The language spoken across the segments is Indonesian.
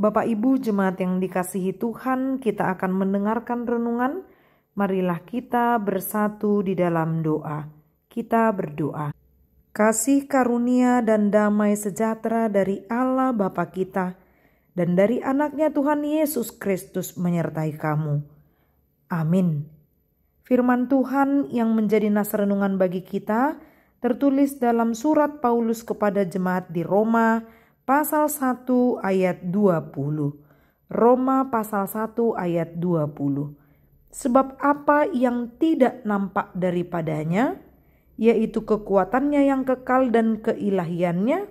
Bapak Ibu jemaat yang dikasihi Tuhan, kita akan mendengarkan renungan. Marilah kita bersatu di dalam doa. Kita berdoa. Kasih karunia dan damai sejahtera dari Allah Bapa kita dan dari anaknya Tuhan Yesus Kristus menyertai kamu. Amin. Firman Tuhan yang menjadi naskah renungan bagi kita tertulis dalam surat Paulus kepada jemaat di Roma pasal 1 ayat 20. Roma pasal 1 ayat 20. Sebab apa yang tidak nampak daripadanya, yaitu kekuatannya yang kekal dan keilahiannya,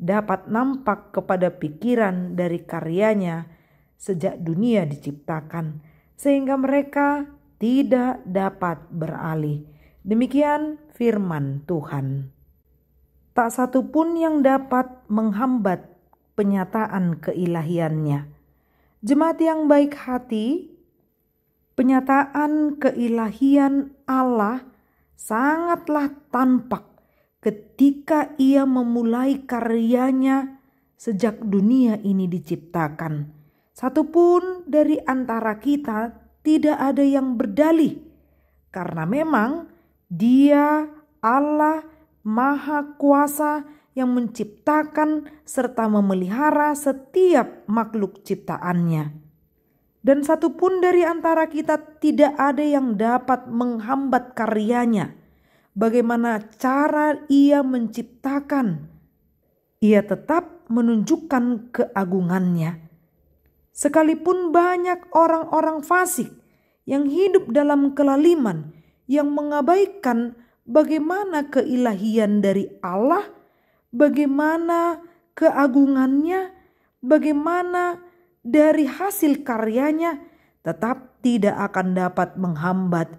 dapat nampak kepada pikiran dari karyanya sejak dunia diciptakan, sehingga mereka tidak dapat beralih. Demikian firman Tuhan. Tak satu pun yang dapat menghambat penyataan keilahiannya. Jemaat yang baik hati, penyataan keilahian Allah sangatlah tampak ketika Ia memulai karyanya sejak dunia ini diciptakan. Satupun dari antara kita tidak ada yang berdalih, karena memang Dia Allah Maha Kuasa yang menciptakan serta memelihara setiap makhluk ciptaannya. Dan satupun dari antara kita tidak ada yang dapat menghambat karyanya. Bagaimana cara Ia menciptakan? Ia tetap menunjukkan keagungannya. Sekalipun banyak orang-orang fasik yang hidup dalam kelaliman, yang mengabaikan bagaimana keilahian dari Allah, bagaimana keagungannya, bagaimana dari hasil karyanya, tetap tidak akan dapat menghambat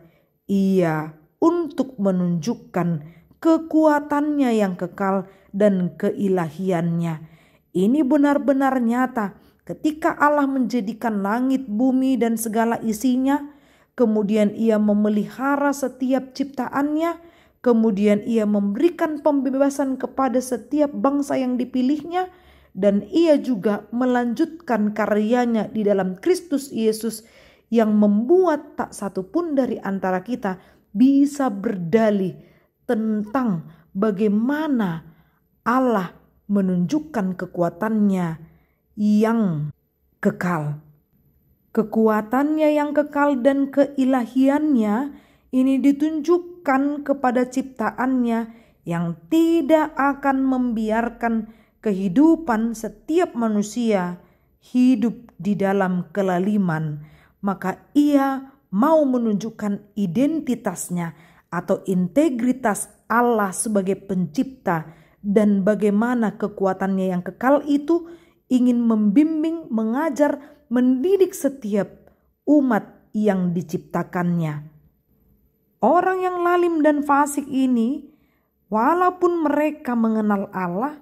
Ia untuk menunjukkan kekuatannya yang kekal dan keilahiannya. Ini benar-benar nyata ketika Allah menjadikan langit, bumi, dan segala isinya. Kemudian Ia memelihara setiap ciptaannya. Kemudian Ia memberikan pembebasan kepada setiap bangsa yang dipilihnya. Dan Ia juga melanjutkan karyanya di dalam Kristus Yesus yang membuat tak satu pun dari antara kita bisa berdalih tentang bagaimana Allah menunjukkan kekuatannya yang kekal. Kekuatannya yang kekal dan keilahiannya ini ditunjukkan kepada ciptaannya yang tidak akan membiarkan kehidupan setiap manusia hidup di dalam kelaliman. Maka Ia mau menunjukkan identitasnya atau integritas Allah sebagai pencipta, dan bagaimana kekuatannya yang kekal itu ingin membimbing, mengajar, mendidik setiap umat yang diciptakannya. Orang yang lalim dan fasik ini, walaupun mereka mengenal Allah,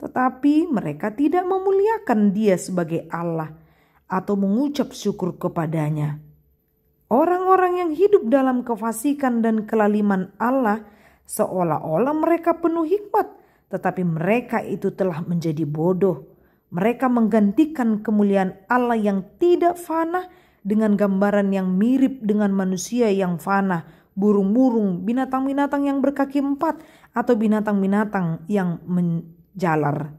tetapi mereka tidak memuliakan Dia sebagai Allah atau mengucap syukur kepadanya. Orang-orang yang hidup dalam kefasikan dan kelaliman Allah seolah-olah mereka penuh hikmat, tetapi mereka itu telah menjadi bodoh. Mereka menggantikan kemuliaan Allah yang tidak fana dengan gambaran yang mirip dengan manusia yang fana, burung-burung, binatang-binatang yang berkaki empat, atau binatang-binatang yang menjalar.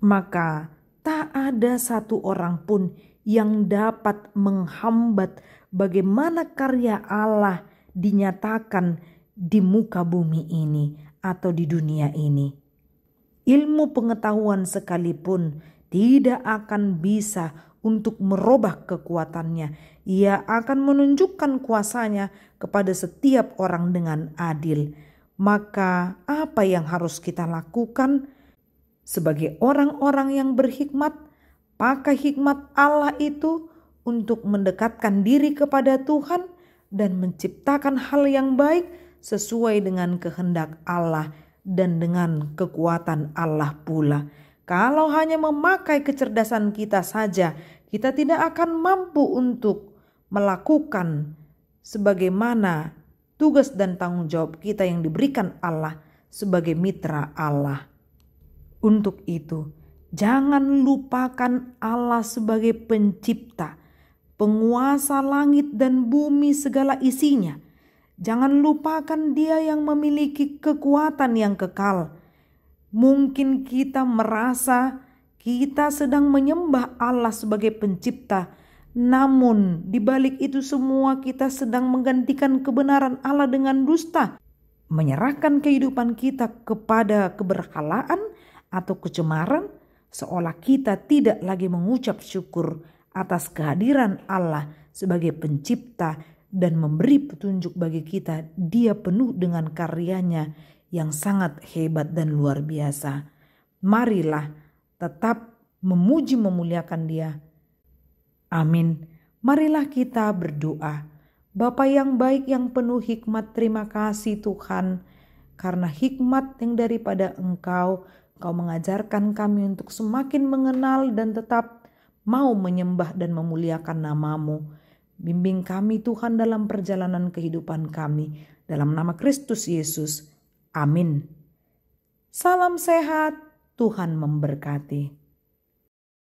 Maka tak ada satu orang pun yang dapat menghambat bagaimana karya Allah dinyatakan di muka bumi ini atau di dunia ini. Ilmu pengetahuan sekalipun tidak akan bisa untuk merubah kekuatannya. Ia akan menunjukkan kuasanya kepada setiap orang dengan adil. Maka apa yang harus kita lakukan? Sebagai orang-orang yang berhikmat, pakai hikmat Allah itu untuk mendekatkan diri kepada Tuhan dan menciptakan hal yang baik sesuai dengan kehendak Allah dan dengan kekuatan Allah pula. Kalau hanya memakai kecerdasan kita saja, kita tidak akan mampu untuk melakukan sebagaimana tugas dan tanggung jawab kita yang diberikan Allah sebagai mitra Allah. Untuk itu, Jangan lupakan Allah sebagai pencipta, penguasa langit dan bumi segala isinya. Jangan lupakan Dia yang memiliki kekuatan yang kekal. Mungkin kita merasa kita sedang menyembah Allah sebagai pencipta, namun di balik itu semua kita sedang menggantikan kebenaran Allah dengan dusta, menyerahkan kehidupan kita kepada keberhalaan atau kecemaran, seolah kita tidak lagi mengucap syukur atas kehadiran Allah sebagai pencipta dan memberi petunjuk bagi kita. Dia penuh dengan karyanya yang sangat hebat dan luar biasa. Marilah tetap memuji memuliakan Dia. Amin. Marilah kita berdoa. Bapa yang baik yang penuh hikmat, terima kasih Tuhan, karena hikmat yang daripada Engkau mengajarkan kami untuk semakin mengenal dan tetap mau menyembah dan memuliakan nama-Mu. Bimbing kami Tuhan dalam perjalanan kehidupan kami. Dalam nama Kristus Yesus. Amin. Salam sehat, Tuhan memberkati.